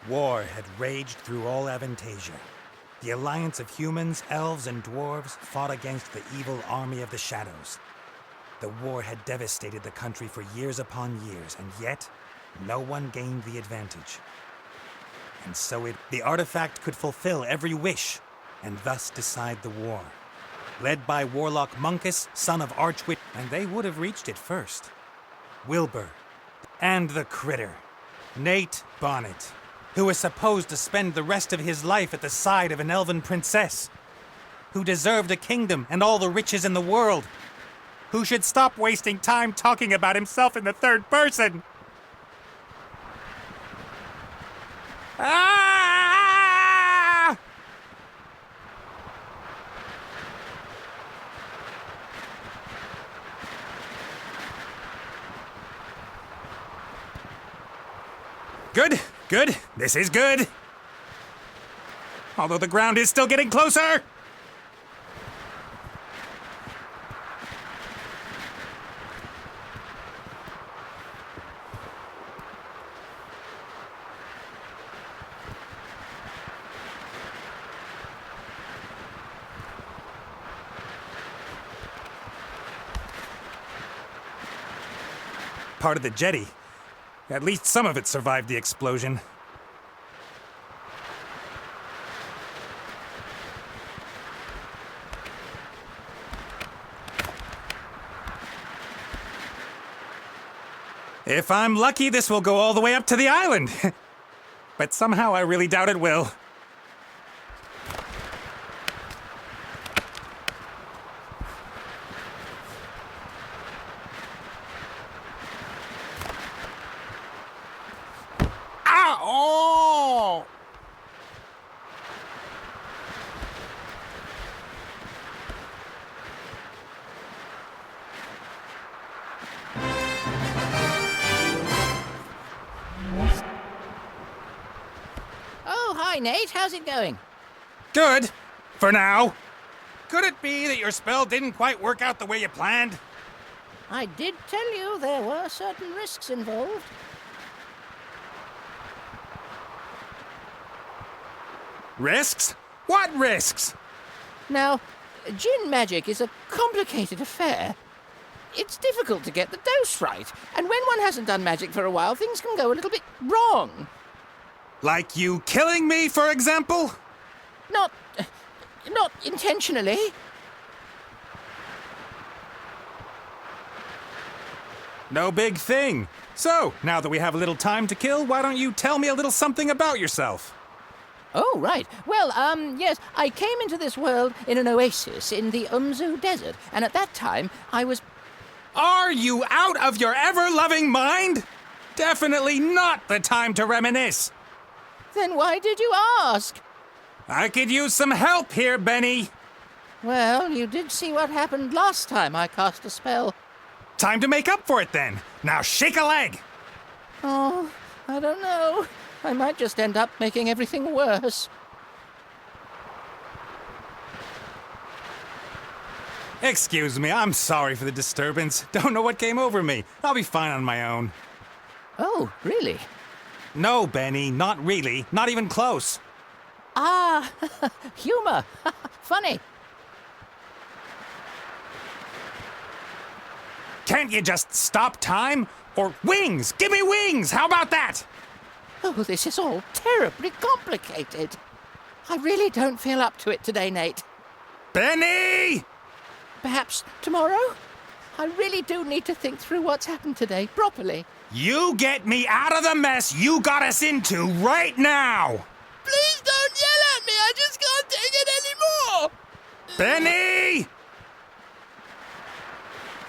War had raged through all Avantasia. The alliance of humans, elves, and dwarves fought against the evil army of the shadows. The war had devastated the country for years upon years, and yet, no one gained the advantage. And so the artifact could fulfill every wish, and thus decide the war. Led by Warlock Munkus, son of Archwitch, and they would have reached it first. Wilbur, and the critter, Nate Bonnet, who was supposed to spend the rest of his life at the side of an elven princess, who deserved a kingdom and all the riches in the world, who should stop wasting time talking about himself in the third person. Ah! Good, good. This is good. Although the ground is still getting closer. Part of the jetty. At least some of it survived the explosion. If I'm lucky, this will go all the way up to the island. But somehow I really doubt it will. Oh! Oh, hi, Nate. How's it going? Good. For now. Could it be that your spell didn't quite work out the way you planned? I did tell you there were certain risks involved. Risks? What risks? Now, Djinn magic is a complicated affair. It's difficult to get the dose right, and when one hasn't done magic for a while, things can go a little bit wrong. Like you killing me, for example? Not intentionally. No big thing. So, now that we have a little time to kill, why don't you tell me a little something about yourself? Oh, right. Well, yes, I came into this world in an oasis in the Umzu Desert, and at that time, I was... Are you out of your ever-loving mind? Definitely not the time to reminisce. Then why did you ask? I could use some help here, Benny. Well, you did see what happened last time I cast a spell. Time to make up for it, then. Now shake a leg. Oh, I don't know. I might just end up making everything worse. Excuse me, I'm sorry for the disturbance. Don't know what came over me. I'll be fine on my own. Oh, really? No, Benny, not really. Not even close. Ah, humor. Funny. Can't you just stop time? Or wings! Give me wings! How about that? Oh, this is all terribly complicated. I really don't feel up to it today, Nate. Benny! Perhaps tomorrow? I really do need to think through what's happened today properly. You get me out of the mess you got us into right now! Please don't yell at me! I just can't take it anymore! Benny!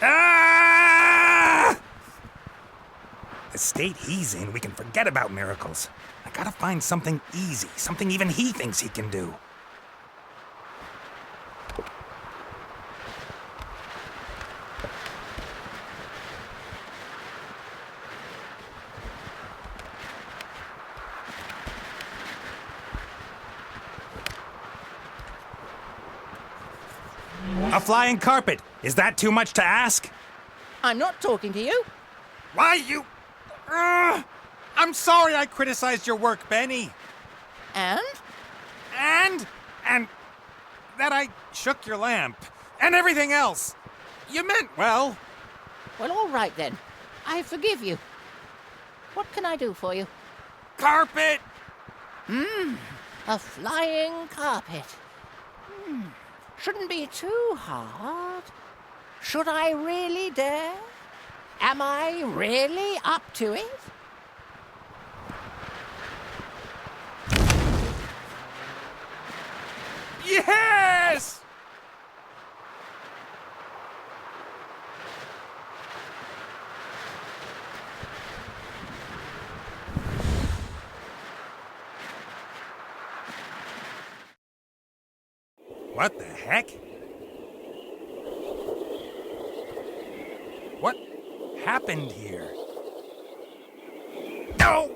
Ah! The state he's in, we can forget about miracles. I gotta find something easy, something even he thinks he can do. A flying carpet. Is that too much to ask? I'm not talking to you. Why you... I'm I'm sorry I criticized your work, Benny. And? And that I shook your lamp. And everything else. You meant well. Well, all right then. I forgive you. What can I do for you? Carpet! A flying carpet. Shouldn't be too hard. Should I really dare? Am I really up to it? Yes! What the heck? What happened here? No!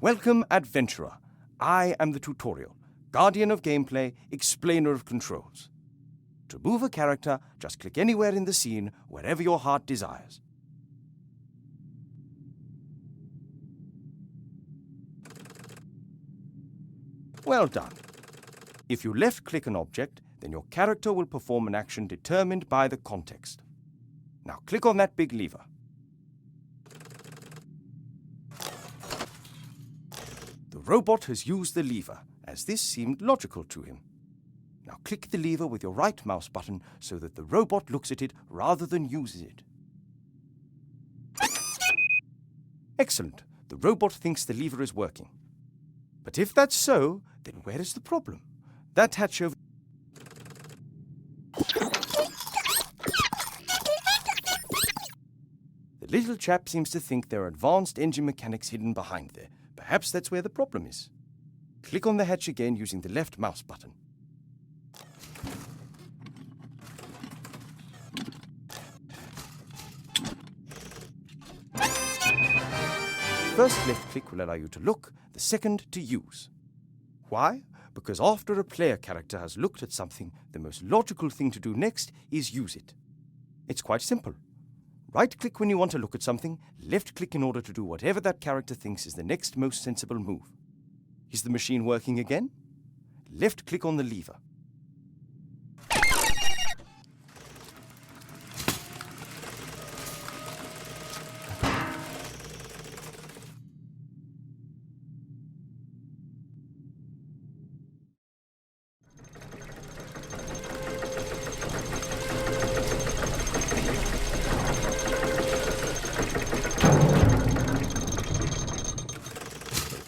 Welcome, adventurer. I am the tutorial, guardian of gameplay, explainer of controls. To move a character, just click anywhere in the scene, wherever your heart desires. Well done. If you left-click an object, then your character will perform an action determined by the context. Now click on that big lever. The robot has used the lever, as this seemed logical to him. Now click the lever with your right mouse button so that the robot looks at it rather than uses it. Excellent. The robot thinks the lever is working. But if that's so, then where is the problem? That hatch over... The little chap seems to think there are advanced engine mechanics hidden behind there. Perhaps that's where the problem is. Click on the hatch again using the left mouse button. First left click will allow you to look, the second to use. Why? Because after a player character has looked at something, the most logical thing to do next is use it. It's quite simple. Right-click when you want to look at something, left-click in order to do whatever that character thinks is the next most sensible move. Is the machine working again? Left-click on the lever.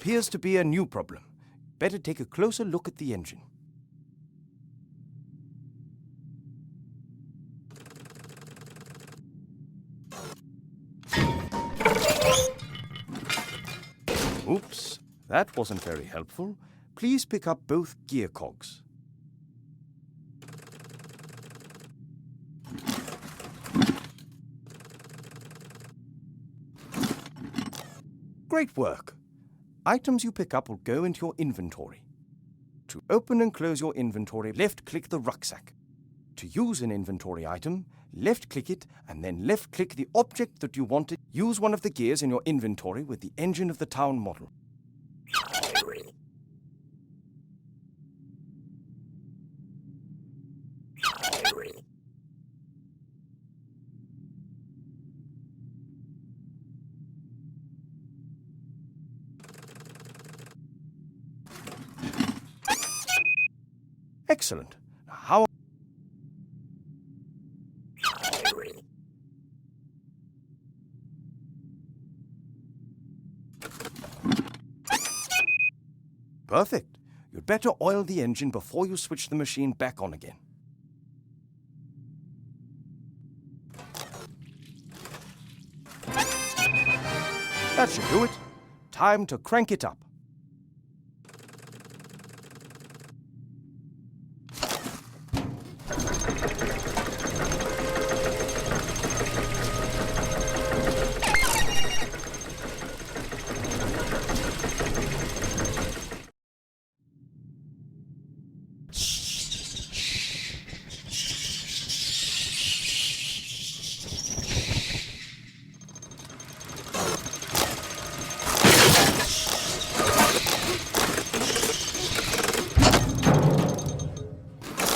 Appears to be a new problem. Better take a closer look at the engine. Oops, that wasn't very helpful. Please pick up both gear cogs. Great work. Items you pick up will go into your inventory. To open and close your inventory, left-click the rucksack. To use an inventory item, left-click it and then left-click the object that you want to use one of the gears in your inventory with the engine of the town model. Excellent. How... Perfect. you'd better oil the engine before you switch the machine back on again. That should do it. Time to crank it up.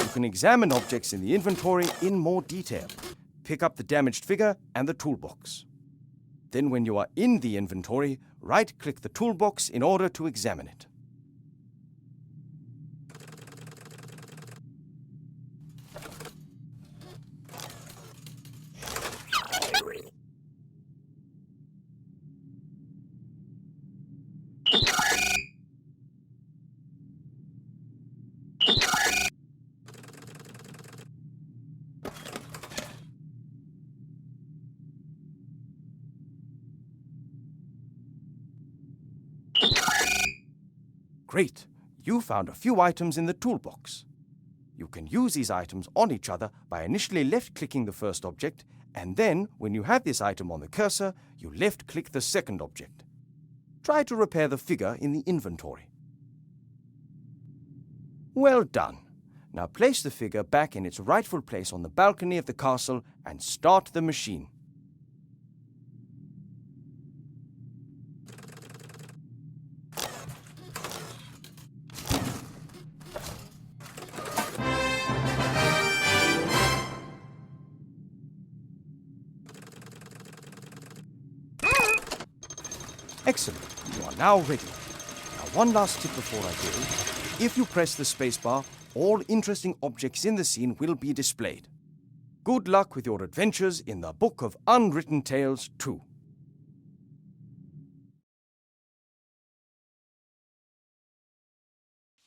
You can examine objects in the inventory in more detail. Pick up the damaged figure and the toolbox. Then when you are in the inventory, right-click the toolbox in order to examine it. Great! You found a few items in the toolbox. You can use these items on each other by initially left-clicking the first object, and then, when you have this item on the cursor, you left-click the second object. Try to repair the figure in the inventory. Well done! Now place the figure back in its rightful place on the balcony of the castle and start the machine. Excellent. You are now ready. Now one last tip before I go. If you press the spacebar, all interesting objects in the scene will be displayed. Good luck with your adventures in the Book of Unwritten Tales 2.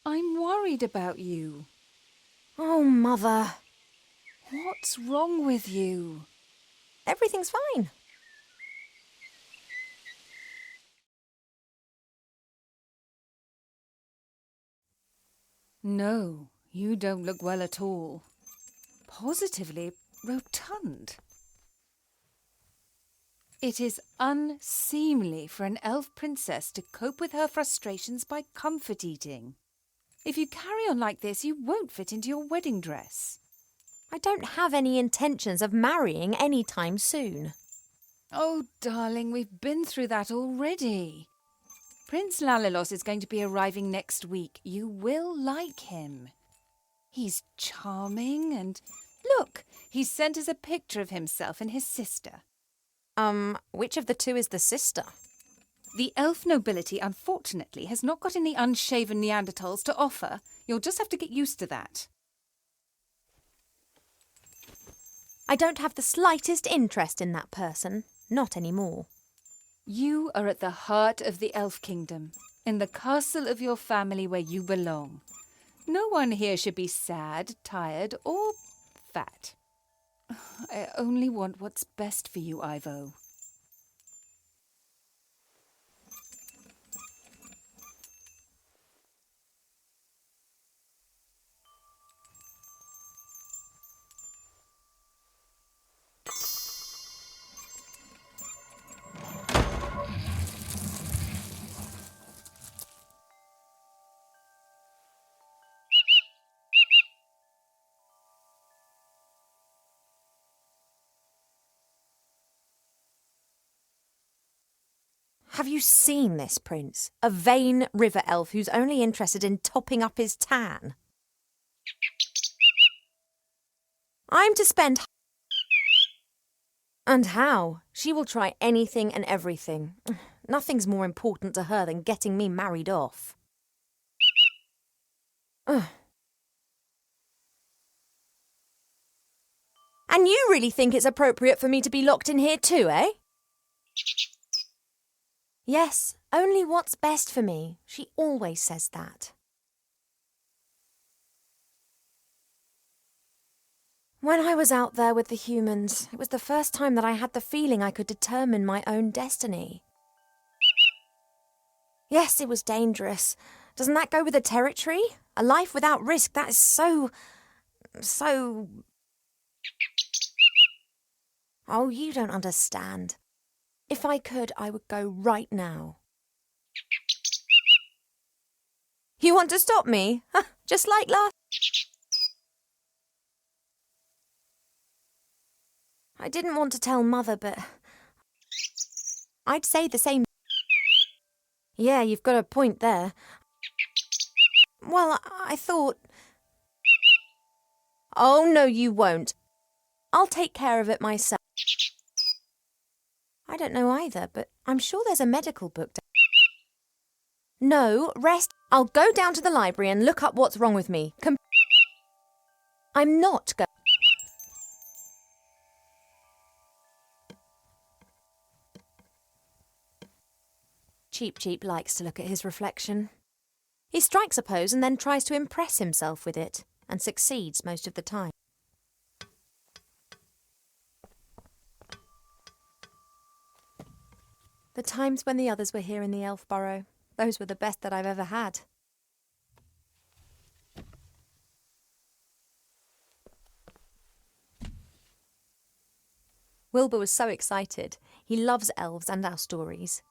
I'm worried about you. Oh, Mother. What's wrong with you? Everything's fine. No, you don't look well at all. Positively rotund. It is unseemly for an elf princess to cope with her frustrations by comfort eating. If you carry on like this, you won't fit into your wedding dress. I don't have any intentions of marrying any time soon. Oh, darling, we've been through that already. Prince Lalilos is going to be arriving next week. You will like him. He's charming and... Look, he's sent us a picture of himself and his sister. Which of the two is the sister? The elf nobility, unfortunately, has not got any unshaven Neanderthals to offer. You'll just have to get used to that. I don't have the slightest interest in that person. Not anymore. You are at the heart of the elf kingdom, in the castle of your family where you belong. No one here should be sad, tired, or fat. I only want what's best for you, Ivo. Have you seen this prince? A vain river elf who's only interested in topping up his tan. I'm to spend... And how? She will try anything and everything. Nothing's more important to her than getting me married off. Ugh. And you really think it's appropriate for me to be locked in here too, eh? Yes, only what's best for me. She always says that. When I was out there with the humans, it was the first time that I had the feeling I could determine my own destiny. Yes, it was dangerous. Doesn't that go with the territory? A life without risk, that is so... Oh, you don't understand. If I could, I would go right now. You want to stop me? Just like last... I didn't want to tell Mother, but... I'd say the same... Yeah, you've got a point there. Well, I thought... Oh, no, you won't. I'll take care of it myself. I don't know either, but I'm sure there's a medical book. No, rest. I'll go down to the library and look up what's wrong with me. I'm not going... Cheep Cheep likes to look at his reflection. He strikes a pose and then tries to impress himself with it, and succeeds most of the time. The times when the others were here in the elf burrow, those were the best that I've ever had. Wilbur was so excited. He loves elves and our stories.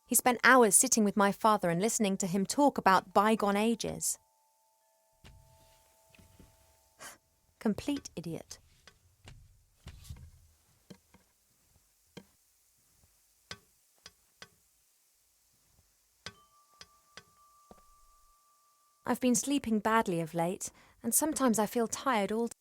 He spent hours sitting with my father and listening to him talk about bygone ages. Complete idiot. I've been sleeping badly of late, and sometimes I feel tired all day.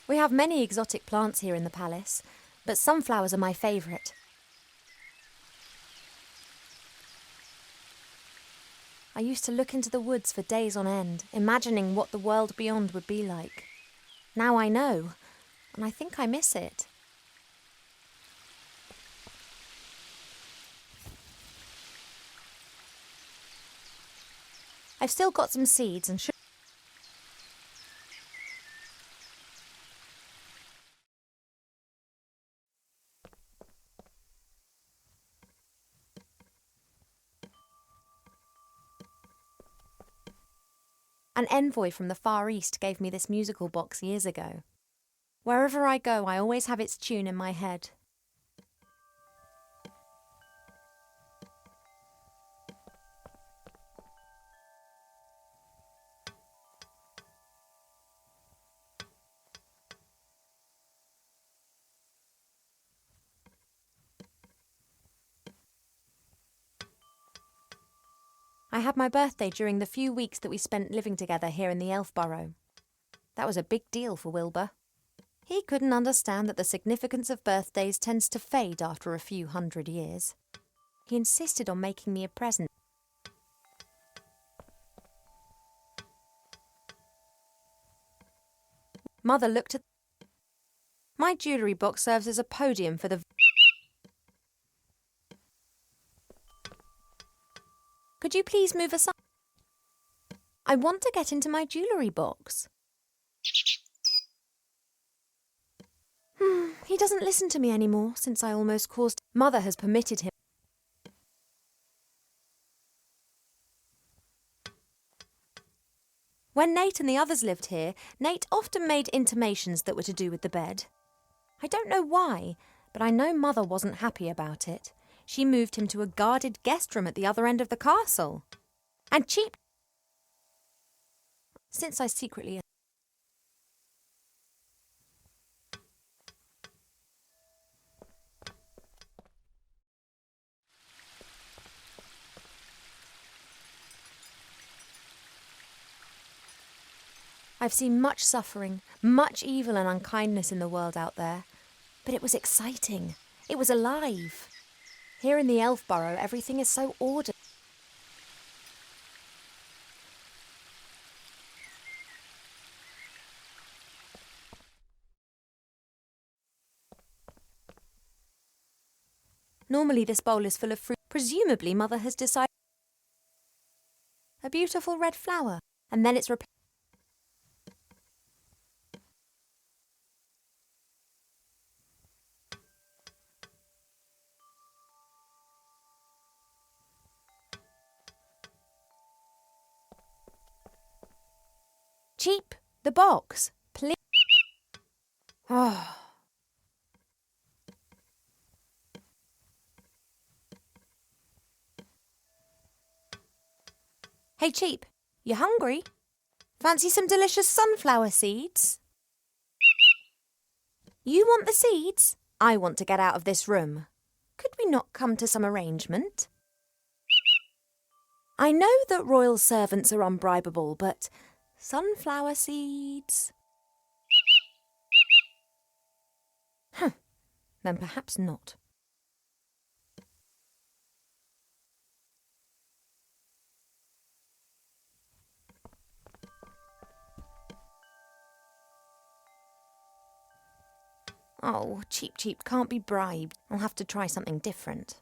We have many exotic plants here in the palace, but sunflowers are my favourite. I used to look into the woods for days on end, imagining what the world beyond would be like. Now I know, and I think I miss it. I've still got some seeds and An envoy from the Far East gave me this musical box years ago. Wherever I go, I always have its tune in my head. I had my birthday during the few weeks that we spent living together here in the elf burrow. That was a big deal for Wilbur. He couldn't understand that the significance of birthdays tends to fade after a few 100 years. He insisted on making me a present. Mother looked at... My jewellery box serves as a podium for the... Could you please move aside? I want to get into my jewellery box. He doesn't listen to me anymore since I almost caused... Mother has permitted him. When Nate and the others lived here, Nate often made intimations that were to do with the bed. I don't know why, but I know Mother wasn't happy about it. She moved him to a guarded guest room at the other end of the castle. And cheap... Since I secretly... I've seen much suffering, much evil and unkindness in the world out there. But it was exciting. It was alive. Here in the elf burrow, everything is so ordered. Normally this bowl is full of fruit. Presumably Mother has decided a beautiful red flower, and then it's replaced. Cheap, the box, please. Oh. Hey, Cheap, you hungry? Fancy some delicious sunflower seeds? You want the seeds? I want to get out of this room. Could we not come to some arrangement? I know that royal servants are unbribable, but sunflower seeds? Then perhaps not. Oh, Cheap can't be bribed. I'll have to try something different.